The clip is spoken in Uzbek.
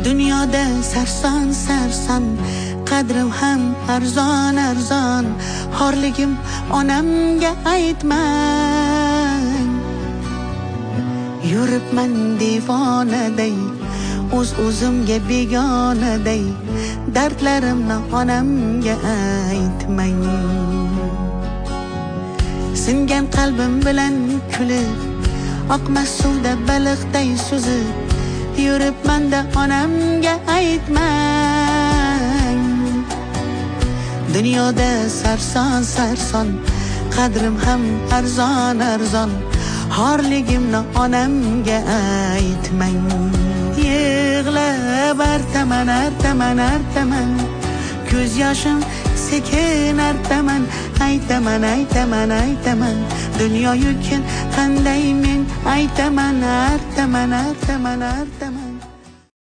Dunyoda sarson sarson, qadrim ham arzon arzon. Xorligim onamga aytmang. Yuribman devonaday, o'zimga begonaday. Dardlarimni onamga aytmang. Singan qalbim bilan kulib, oqmas suvda baliqday suzib, yuribman-da onamga aytmang. Dunyoda sarson sarson, qadrim ham arzon arzon. Xorligimni onamga aytmang. Yig'lab artaman artaman artaman, ko'z yoshim sekin artaman. Aytaman aytaman aytaman, dunyo yukin qanday men aytaman artaman artaman artaman.